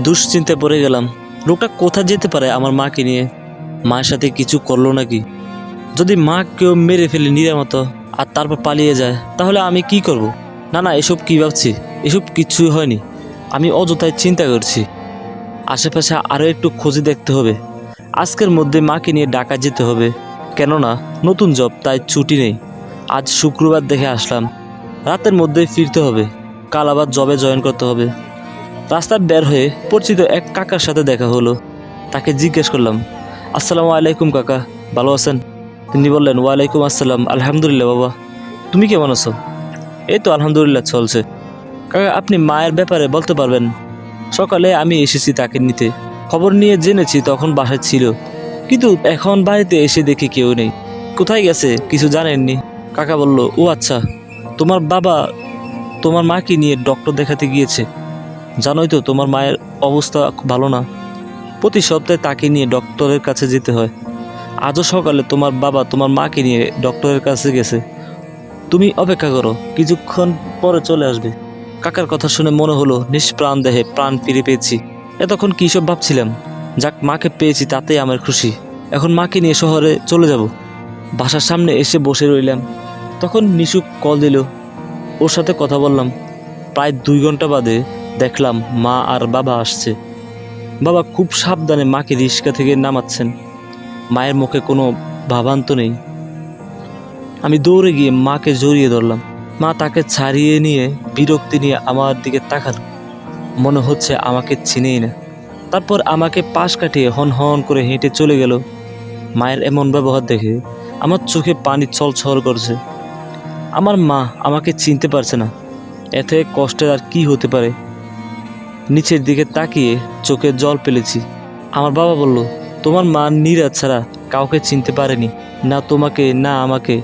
দুশ্চিন্তায় পড়ে গেলাম। লোকটা কোথায় যেতে পারে আমার মাকে নিয়ে? মায়ের সাথে কিছু করলো নাকি? যদি মা কেউ মেরে ফেলে নীরা মতো আর তারপর পালিয়ে যায়, তাহলে আমি কি করব? না না, এসব কি ভাবছি? এসব কিছুই হয়নি। আমি অযথায় চিন্তা করছি। আশেপাশে আরও একটু খোঁজে দেখতে হবে। আজকের মধ্যে মাকে নিয়ে ঢাকা যেতে হবে, কেননা নতুন জব, তাই ছুটি নেই। আজ শুক্রবার দেখে আসলাম, রাতের মধ্যেই ফিরতে হবে। কাল আবার জবে জয়েন করতে হবে। রাস্তায় বের হয়ে পরিচিত এক কাকার সাথে দেখা হলো। তাকে জিজ্ঞেস করলাম, আসসালামু আলাইকুম কাকা, ভালো আছেন? তিনি বললেন, ওয়ালাইকুম আসসালাম, আলহামদুলিল্লাহ বাবা, তুমি কেমন আছো? এই তো আলহামদুলিল্লাহ চলছে। কাকা, আপনি মায়ের ব্যাপারে বলতে পারবেন? সকালে আমি এসেছি তাকে নিতে, খবর নিয়ে জেনেছি তখন বাসায় ছিল, কিন্তু এখন বাড়িতে এসে দেখি কেউ নেই। কোথায় গেছে কিছু জানেননি? কাকা বলল, ও আচ্ছা, তোমার বাবা তোমার মাকে নিয়ে ডক্টর দেখাতে গিয়েছে। জানোই তো তোমার মায়ের অবস্থা খুব ভালো না। প্রতি সপ্তাহে তাকে নিয়ে ডক্টরের কাছে যেতে হয়। আজও সকালে তোমার বাবা তোমার মাকে নিয়ে ডক্টরের কাছে গেছে। তুমি অপেক্ষা করো, কিছুক্ষণ পরে চলে আসবে। কাকার কথা শুনে মনে হলো নিষ্প্রাণ দেহে প্রাণ ফিরে পেয়েছি। এতক্ষণ কী সব ভাবছিলাম? যাক, মাকে পেয়েছি তাতেই আমার খুশি। এখন মাকে নিয়ে শহরে চলে যাব। বাসার সামনে এসে বসে রইলাম। তখন নিশু কল দিল, ওর সাথে কথা বললাম। প্রায় 2 ঘন্টা বাদে দেখলাম মা আর বাবা আসছে। বাবা খুব সাবধানে মাকে রিক্সা থেকে নামাচ্ছেন। মায়ের মুখে কোনো ভাবান্ত নেই। আমি দৌড়ে গিয়ে মাকে জড়িয়ে ধরলাম। মা তাকে ছাড়িয়ে নিয়ে বিরক্তি নিয়ে আমার দিকে তাকালো, মনে হচ্ছে আমাকে চিনেই না। তারপর আমাকে পাশ কাটিয়ে হন হন করে হেঁটে চলে গেল। মায়ের এমন ব্যবহার দেখে আমার চোখে পানি ছলছল করছে। আমার মা আমাকে চিনতে পারছে না, এতে কষ্টের আর কি হতে পারে? নিচের দিকে তাকিয়ে চোখে জল ফেলেছি। আমার বাবা বলল, তোমার মা নীরা ছাড়া কাউকে চিনতে পারেনি, না তোমাকে না আমাকে,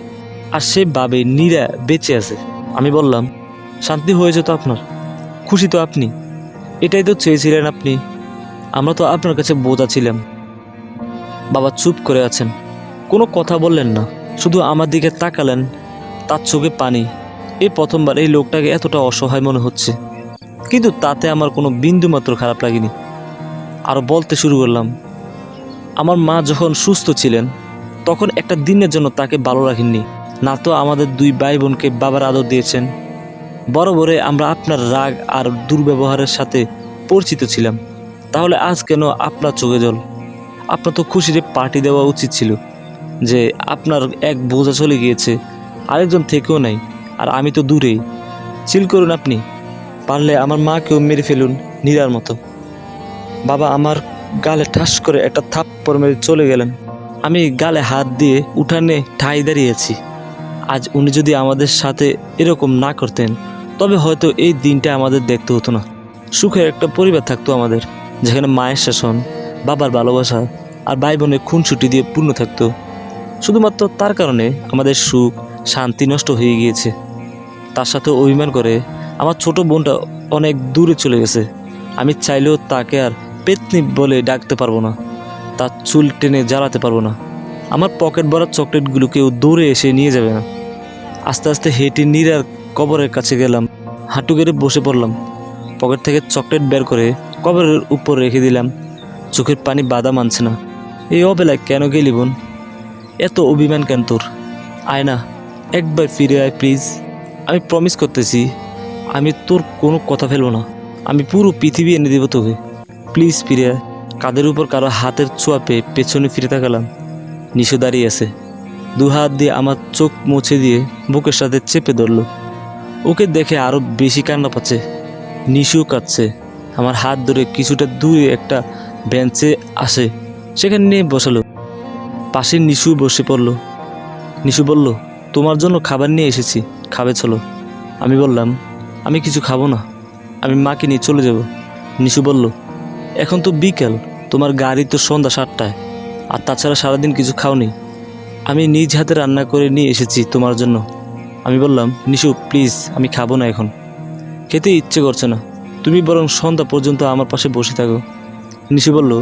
আর সে ভাবে নীরা বেঁচে আছে। আমি বললাম, শান্তি হয়েছে তো আপনার? খুশি তো আপনি? এটাই তো চেয়েছিলেন আপনি। আমরা তো আপনার কাছে বোঝা ছিলাম। বাবা চুপ করে আছেন, কোনো কথা বললেন না, শুধু আমার দিকে তাকালেন। তার চোখে পানি। এই প্রথমবার এই লোকটাকে এতটা অসহায় মনে হচ্ছে, কিন্তু তাতে আমার কোনো বিন্দু মাত্র খারাপ লাগেনি। আরও বলতে শুরু করলাম, আমার মা যখন সুস্থ ছিলেন তখন একটা দিনের জন্য তাকে ভালো রাখেননি। না তো আমাদের 2 ভাই বোনকে বাবার আদর দিয়েছেন। বরাবরে আমরা আপনার রাগ আর দুর্ব্যবহারের সাথে পরিচিত ছিলাম। তাহলে আজ কেন আপনার চোখে জল? আপনার তো খুশিতে পার্টি দেওয়া উচিত ছিল, যে আপনার এক বোঝা চলে গিয়েছে, আরেকজন থেকেও নাই, আর আমি তো দূরেই। চিল করুন আপনি, পারলে আমার মাকেও মেরে ফেলুন নীরার মতো। বাবা আমার গালে ঠাস করে একটা থাপ্পড় মেরে চলে গেলেন। আমি গালে হাত দিয়ে উঠানে ঠাই দাঁড়িয়েছি। আজ উনি যদি আমাদের সাথে এরকম না করতেন, তবে হয়তো এই দিনটা আমাদের দেখতে হতো না। সুখের একটা পরিবার থাকতো আমাদের, যেখানে মায়ের শাসন, বাবার ভালোবাসা আর ভাই বোনের খুনসুটি দিয়ে পূর্ণ থাকতো। শুধুমাত্র তার কারণে আমাদের সুখ শান্তি নষ্ট হয়ে গিয়েছে। তার সাথে অভিমান করে আমার ছোট বোনটা অনেক দূরে চলে গেছে। আমি চাইলেও তাকে আর পেতনি বলে ডাকতে পারবো না, তার চুল টেনে জ্বালাতে পারবো না। আমার পকেট ভরা চকলেটগুলো কেউ দৌড়ে এসে নিয়ে যাবে না। আস্তে আস্তে হেঁটে নীরার কবরের কাছে গেলাম। হাঁটু গেড়ে বসে পড়লাম। পকেট থেকে চকলেট বের করে কবরের উপর রেখে দিলাম। চোখের পানি বাধা মানছে না। এই অবেলায় কেন গেলি বোন? এত অভিমান কেন তোর? আয় না, একবার ফিরে আয় প্লিজ। আমি প্রমিস করতেছি, আমি তোর কোনো কথা ফেলবো না। আমি পুরো পৃথিবী এনে দেবো তোকে। প্লিজ ফিরে আয়। কাদের উপর কারো হাতের ছোঁয়া পেয়ে পেছনে ফিরে তাকালাম। নিশু দাঁড়িয়ে আছে, 2 হাত দিয়ে আমার চোখ মুছে দিয়ে বুকের সাথে চেপে ধরলো। ওকে দেখে আরও বেশি কান্না পাচ্ছে। নিশু কাঁদছে। আমার হাত ধরে কিছুটা দূরে একটা বেঞ্চে আসে, সেখানে নিয়ে বসালো। পাশে নিশু বসে পড়ল। নিশু বলল, তোমার জন্য খাবার নিয়ে এসেছি, খাবে চলো। আমি বললাম, আমি কিছু খাবো না, আমি মাকে নিয়ে চলে যাব। নিশু বলল, এখন তো বিকেল, তোমার গাড়ি তো সন্ধ্যা 7টায়, আর তাছাড়া সারাদিন কিছু খাওনি। আমি নিজ হাতে রান্না করে নিয়ে এসেছি তোমার জন্য। আমি বললাম, নিশু প্লিজ, আমি খাবো না, এখন খেতে ইচ্ছে করছে না, তুমি বরং সন্ধ্যা পর্যন্ত আমার পাশে বসে থাকো। নিশু বলল,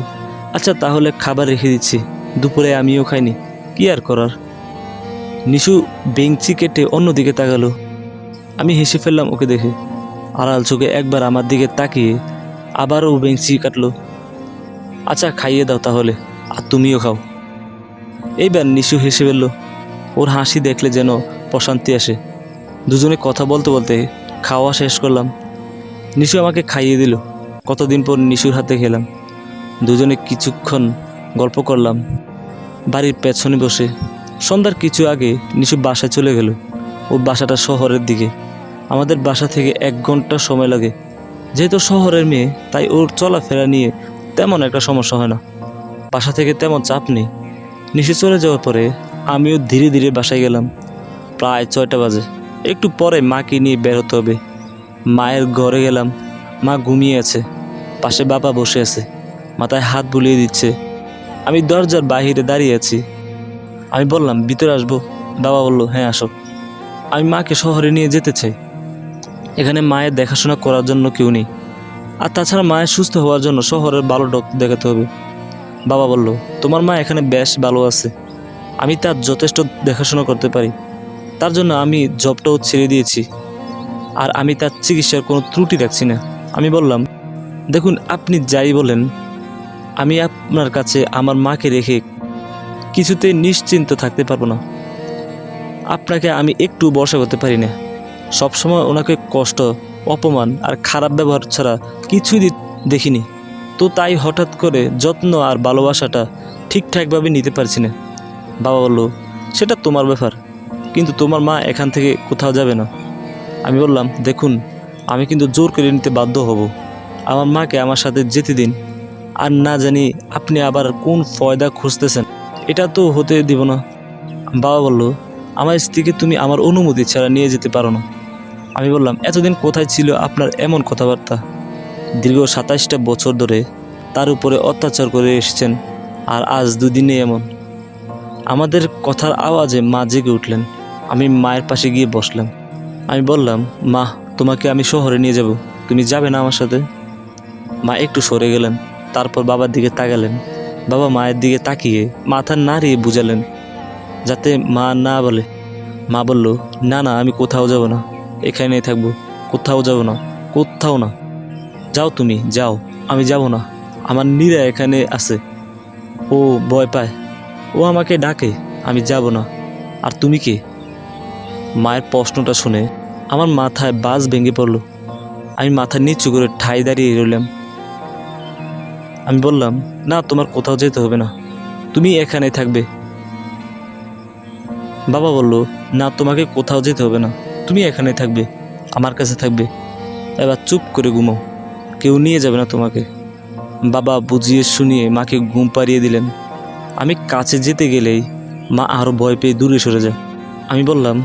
আচ্ছা তাহলে খাবার রেখে দিচ্ছি, দুপুরে আমিও খাইনি, কি আর করার। নিশু বেঞ্চি কেটে অন্যদিকে তাকালো। আমি হেসে ফেললাম ওকে দেখে। আড়াল চোখে একবার আমার দিকে তাকিয়ে আবারও বেঞ্চি কাটলো। আচ্ছা খাইয়ে দাও তাহলে, আর তুমিও খাও। এইবার নিশু হেসে ফেলল। ওর হাসি দেখলে যেন প্রশান্তি আসে। দুজনে কথা বলতে বলতে খাওয়া শেষ করলাম। নিশু আমাকে খাইয়ে দিল। কতদিন পর নিশুর হাতে খেলাম। দুজনে কিছুক্ষণ গল্প করলাম বাড়ির পেছনে বসে। সন্ধ্যার কিছু আগে নিশু বাসায় চলে গেল। ওর বাসাটা শহরের দিকে। আমাদের বাসা থেকে 1 ঘন্টা সময় লাগে। যেহেতু শহরের মেয়ে, তাই ওর চলাফেরা নিয়ে তেমন একটা সমস্যা হয় না। বাসা থেকে তেমন চাপ নেই। নিশু চলে যাওয়ার পরে আমিও ধীরে ধীরে বাসায় গেলাম। প্রায় 6টা বাজে। একটু পরে মাকে নিয়ে বের হতে হবে। মায়ের ঘরে গেলাম। মা ঘুমিয়ে আছে। পাশে বাবা বসে আছে, মাথায় হাত বুলিয়ে দিচ্ছে। আমি দরজার বাহিরে দাঁড়িয়ে আছি। আমি বললাম, ভিতরে আসবো? বাবা বলল, হ্যাঁ আসো। আমি মাকে শহরে নিয়ে যেতে চাই। এখানে মায়ের দেখাশোনা করার জন্য কেউ নেই। আর তাছাড়া মায়ের সুস্থ হওয়ার জন্য শহরের ভালো ডক্টর দেখাতে হবে। বাবা বলল, তোমার মা এখানে বেশ ভালো আছে। আমি তার যথেষ্ট দেখাশোনা করতে পারি। তার জন্য আমি জবটাও ছেড়ে দিয়েছি। আর আমি তার চিকিৎসার কোনো ত্রুটি রাখছি না। আমি বললাম, দেখুন আপনি যাই বলেন, আমি আপনার কাছে আমার মাকে রেখে কিছুতেই নিশ্চিন্ত থাকতে পারবো না। আপনাকে আমি একটু ভরসা করতে পারি না। সবসময় ওনাকে কষ্ট, অপমান আর খারাপ ব্যবহার ছাড়া কিছুই দেখিনি। তো তাই হঠাৎ করে যত্ন আর ভালোবাসাটা ঠিকঠাকভাবে নিতে পারছি না। বাবা বলল, সেটা তোমার ব্যাপার, কিন্তু তোমার মা এখান থেকে কোথাও যাবে না। আমি বললাম, দেখুন আমি কিন্তু জোর করে নিতে বাধ্য হব। আমার মাকে আমার সাথে যেতে দিন। আর না জানি আপনি আবার কোন ফয়দা খুঁজতেছেন, এটা তো হতে দিব না। বাবা বলল, আমার স্ত্রীকে তুমি আমার অনুমতি ছাড়া নিয়ে যেতে পারো না। আমি বললাম, এতদিন কোথায় ছিল আপনার এমন কথাবার্তা? দীর্ঘ 27টা বছর ধরে তার উপরে অত্যাচার করে এসেছেন, আর আজ দুদিনে এমন। আমাদের কথার আওয়াজে মা জেগে উঠলেন। আমি মায়ের পাশে গিয়ে বসলাম। আমি বললাম, মা তোমাকে আমি শহরে নিয়ে যাব, তুমি যাবে না আমার সাথে? মা একটু সরে গেলেন, তারপর বাবার দিকে তাকালেন। বাবা মায়ের দিকে তাকিয়ে মাথা নাড়িয়ে বুঝালেন যাতে মা না বলে। মা বলল, না না, আমি কোথাও যাব না, এখানেই থাকবো, কোথাও যাব না, কোথাও না। যাও তুমি যাও, আমি যাব না। আমার নীরা এখানে আছে, ও ভয় পায়, ও আমাকে ডাকে, আমি যাব না। আর তুমি কে? মায়ের প্রশ্নটা শুনে আমার মাথায় বাজ ভেঙে পড়ল। আমি মাথা নিচু করে ঠাই দাঁড়িয়ে রইলাম। আমি বললাম, না, তোমার কোথাও যেতে হবে না, তুমি এখানেই থাকবে। বাবা বলল, না, তোমাকে কোথাও যেতে হবে না, তুমি এখানেই থাকবে, আমার কাছে থাকবে। এবার চুপ করে ঘুমাও, কেউ নিয়ে যাবে না তোমাকে। বাবা বুঝিয়ে শুনিয়ে মাকে ঘুম পাড়িয়ে দিলেন। আমি কাছে যেতে গেলেই মা আরও ভয় পেয়ে দূরে সরে যায়। আমি বললাম,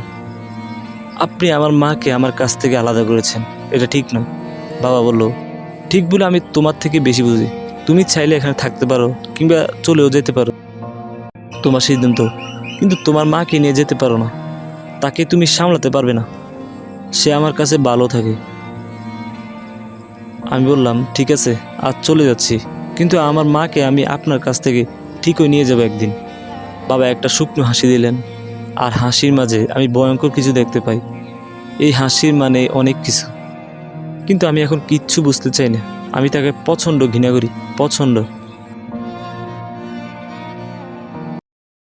আপনি আমার মাকে আমার কাছ থেকে আলাদা করেছেন, এটা ঠিক না। বাবা বলল, ঠিক বলে আমি তোমার থেকে বেশি বুঝি। তুমি চাইলে এখানে থাকতে পারো কিংবা চলেও যেতে পারো, তোমার সিদ্ধান্ত। কিন্তু তোমার মাকে নিয়ে যেতে পারো না, তাকে তুমি সামলাতে পারবে না, সে আমার কাছে ভালো থাকে। আমি বললাম, ঠিক আছে, আজ চলে যাচ্ছি, কিন্তু আমার মাকে আমি আপনার কাছ থেকে ঠিকই নিয়ে যাব একদিন। বাবা একটা শুকনো হাসি দিলেন, আর হাসির মাঝে আমি ভয়ঙ্কর কিছু দেখতে পাই। এই হাসির মানে অনেক কিছু, কিন্তু আমি এখন কিচ্ছু বুঝতে চাই না। আমি তাকে প্রচণ্ড ঘৃণা করি, প্রচণ্ড।